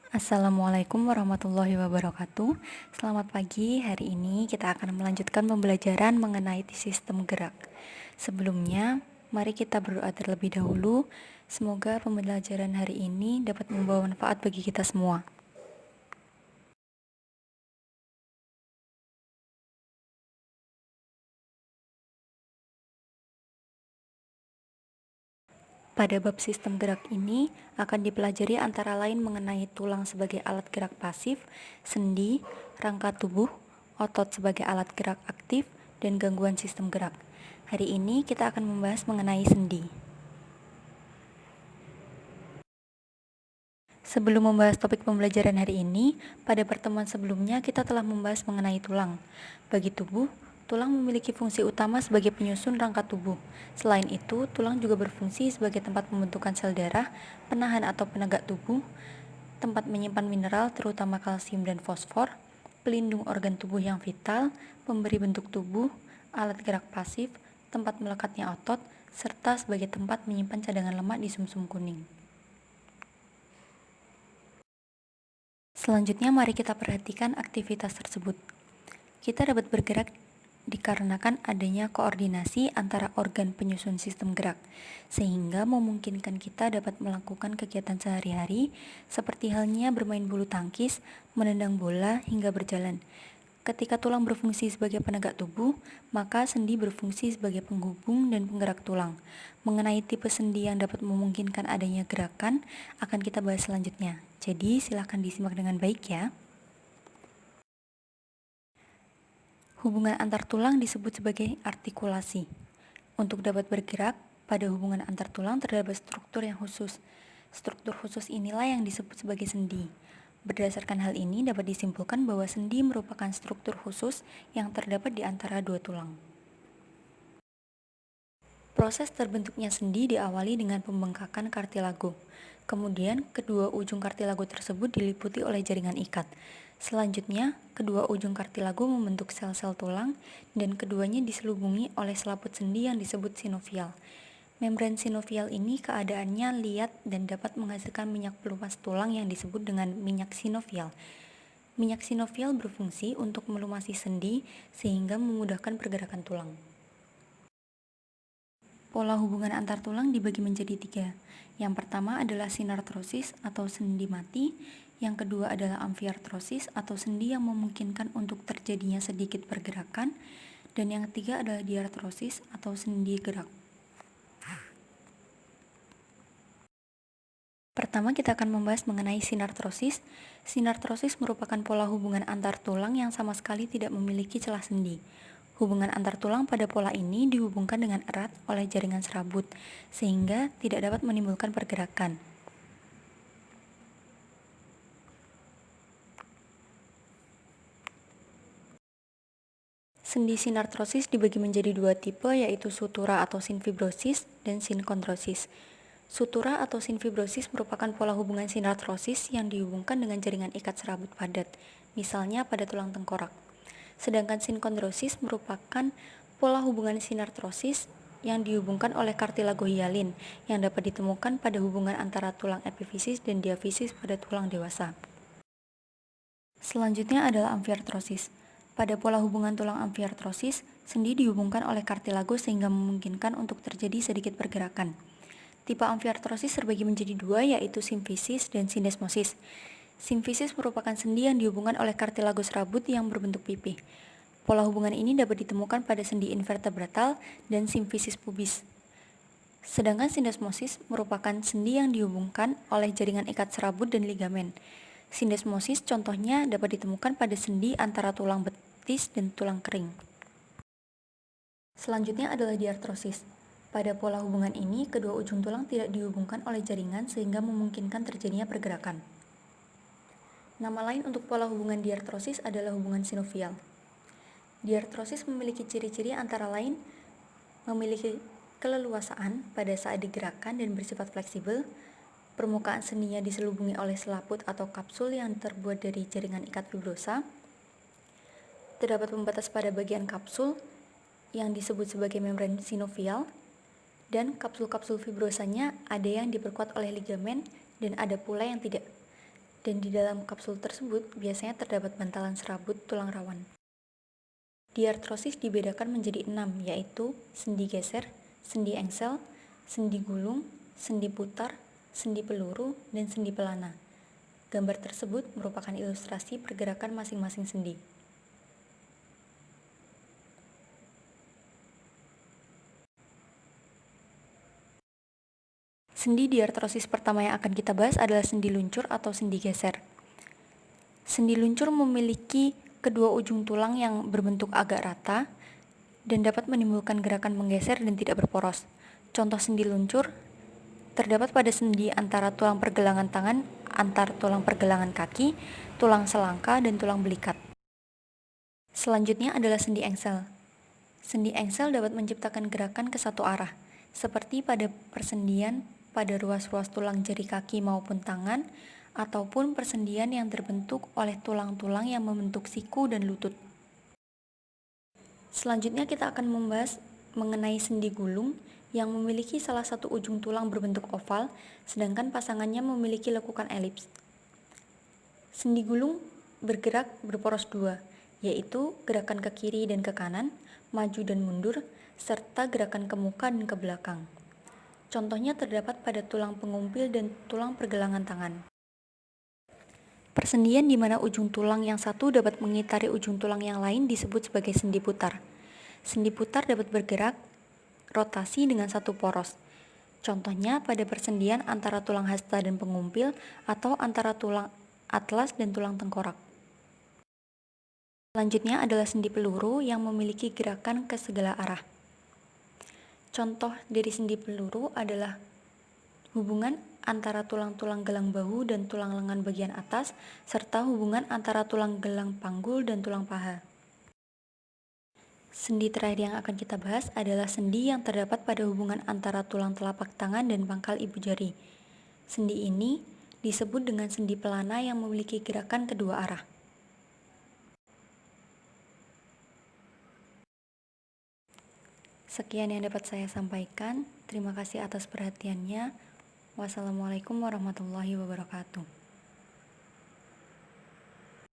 Assalamualaikum warahmatullahi wabarakatuh. Selamat pagi, hari ini kita akan melanjutkan pembelajaran mengenai sistem gerak. Sebelumnya, mari kita berdoa terlebih dahulu. Semoga pembelajaran hari ini dapat membawa manfaat bagi kita semua. Pada bab sistem gerak ini akan dipelajari antara lain mengenai tulang sebagai alat gerak pasif, sendi, rangka tubuh, otot sebagai alat gerak aktif, dan gangguan sistem gerak. Hari ini kita akan membahas mengenai sendi. Sebelum membahas topik pembelajaran hari ini, pada pertemuan sebelumnya kita telah membahas mengenai tulang. Bagi tubuh, tulang memiliki fungsi utama sebagai penyusun rangka tubuh. Selain itu, tulang juga berfungsi sebagai tempat pembentukan sel darah, penahan atau penegak tubuh, tempat menyimpan mineral terutama kalsium dan fosfor, pelindung organ tubuh yang vital, pemberi bentuk tubuh, alat gerak pasif, tempat melekatnya otot, serta sebagai tempat menyimpan cadangan lemak di sumsum kuning. Selanjutnya mari kita perhatikan aktivitas tersebut. Kita dapat bergerak dikarenakan adanya koordinasi antara organ penyusun sistem gerak, sehingga memungkinkan kita dapat melakukan kegiatan sehari-hari seperti halnya bermain bulu tangkis, menendang bola, hingga berjalan. Ketika tulang berfungsi sebagai penegak tubuh, maka sendi berfungsi sebagai penghubung dan penggerak tulang. Mengenai tipe sendi yang dapat memungkinkan adanya gerakan, akan kita bahas selanjutnya. Jadi, silakan disimak dengan baik ya. Hubungan antar tulang disebut sebagai artikulasi. Untuk dapat bergerak, pada hubungan antar tulang terdapat struktur yang khusus. Struktur khusus inilah yang disebut sebagai sendi. Berdasarkan hal ini dapat disimpulkan bahwa sendi merupakan struktur khusus yang terdapat di antara dua tulang. Proses terbentuknya sendi diawali dengan pembengkakan kartilago. Kemudian, kedua ujung kartilago tersebut diliputi oleh jaringan ikat. Selanjutnya, kedua ujung kartilago membentuk sel-sel tulang dan keduanya diselubungi oleh selaput sendi yang disebut sinovial. Membran sinovial ini keadaannya liat dan dapat menghasilkan minyak pelumas tulang yang disebut dengan minyak sinovial. Minyak sinovial berfungsi untuk melumasi sendi sehingga memudahkan pergerakan tulang. Pola hubungan antar tulang dibagi menjadi tiga. Yang pertama adalah sinartrosis atau sendi mati, yang kedua adalah amfiartrosis atau sendi yang memungkinkan untuk terjadinya sedikit pergerakan, dan yang ketiga adalah diartrosis atau sendi gerak. Pertama kita akan membahas mengenai sinartrosis. Sinartrosis merupakan pola hubungan antar tulang yang sama sekali tidak memiliki celah sendi. Hubungan antar tulang pada pola ini dihubungkan dengan erat oleh jaringan serabut, sehingga tidak dapat menimbulkan pergerakan. Sendi sinartrosis dibagi menjadi dua tipe, yaitu sutura atau sinfibrosis dan sinkondrosis. Sutura atau sinfibrosis merupakan pola hubungan sinartrosis yang dihubungkan dengan jaringan ikat serabut padat, misalnya pada tulang tengkorak. Sedangkan sinkondrosis merupakan pola hubungan sinartrosis yang dihubungkan oleh kartilago hialin yang dapat ditemukan pada hubungan antara tulang epifisis dan diafisis pada tulang dewasa. Selanjutnya adalah amfiartrosis. Pada pola hubungan tulang amfiartrosis, sendi dihubungkan oleh kartilago sehingga memungkinkan untuk terjadi sedikit pergerakan. Tipe amfiartrosis terbagi menjadi dua, yaitu simfisis dan syndesmosis. Simfisis merupakan sendi yang dihubungkan oleh kartilago serabut yang berbentuk pipih. Pola hubungan ini dapat ditemukan pada sendi invertebratal dan simfisis pubis. Sedangkan syndesmosis merupakan sendi yang dihubungkan oleh jaringan ikat serabut dan ligamen. Syndesmosis contohnya dapat ditemukan pada sendi antara tulang betis dan tulang kering. Selanjutnya adalah diartrosis. Pada pola hubungan ini, kedua ujung tulang tidak dihubungkan oleh jaringan sehingga memungkinkan terjadinya pergerakan. Nama lain untuk pola hubungan diartrosis adalah hubungan sinovial. Diartrosis memiliki ciri-ciri antara lain memiliki keleluasaan pada saat digerakkan dan bersifat fleksibel. Permukaan sendinya diselubungi oleh selaput atau kapsul yang terbuat dari jaringan ikat fibrosa. Terdapat pembatas pada bagian kapsul yang disebut sebagai membran sinovial, dan kapsul-kapsul fibrosanya ada yang diperkuat oleh ligamen dan ada pula yang tidak. dan di dalam kapsul tersebut biasanya terdapat bantalan serabut tulang rawan. Diartrosis dibedakan menjadi 6, yaitu sendi geser, sendi engsel, sendi gulung, sendi putar, sendi peluru, dan sendi pelana. Gambar tersebut merupakan ilustrasi pergerakan masing-masing sendi. Sendi diartrosis pertama yang akan kita bahas adalah sendi luncur atau sendi geser. Sendi luncur memiliki kedua ujung tulang yang berbentuk agak rata dan dapat menimbulkan gerakan menggeser dan tidak berporos. Contoh sendi luncur terdapat pada sendi antara tulang pergelangan tangan, antar tulang pergelangan kaki, tulang selangka, dan tulang belikat. Selanjutnya adalah sendi engsel. Sendi engsel dapat menciptakan gerakan ke satu arah, seperti pada persendian pada ruas-ruas tulang jari kaki maupun tangan, ataupun persendian yang terbentuk oleh tulang-tulang yang membentuk siku dan lutut. Selanjutnya kita akan membahas mengenai sendi gulung yang memiliki salah satu ujung tulang berbentuk oval, sedangkan pasangannya memiliki lekukan elips. Sendi gulung bergerak berporos dua, yaitu gerakan ke kiri dan ke kanan, maju dan mundur, serta gerakan ke muka dan ke belakang. Contohnya terdapat pada tulang pengumpil dan tulang pergelangan tangan. Persendian di mana ujung tulang yang satu dapat mengitari ujung tulang yang lain disebut sebagai sendi putar. Sendi putar dapat bergerak rotasi dengan satu poros. Contohnya pada persendian antara tulang hasta dan pengumpil atau antara tulang atlas dan tulang tengkorak. Selanjutnya adalah sendi peluru yang memiliki gerakan ke segala arah. Contoh dari sendi peluru adalah hubungan antara tulang-tulang gelang bahu dan tulang lengan bagian atas, serta hubungan antara tulang gelang panggul dan tulang paha. Sendi terakhir yang akan kita bahas adalah sendi yang terdapat pada hubungan antara tulang telapak tangan dan pangkal ibu jari. Sendi ini disebut dengan sendi pelana yang memiliki gerakan kedua arah. Sekian yang dapat saya sampaikan. Terima kasih atas perhatiannya. Wassalamualaikum warahmatullahi wabarakatuh.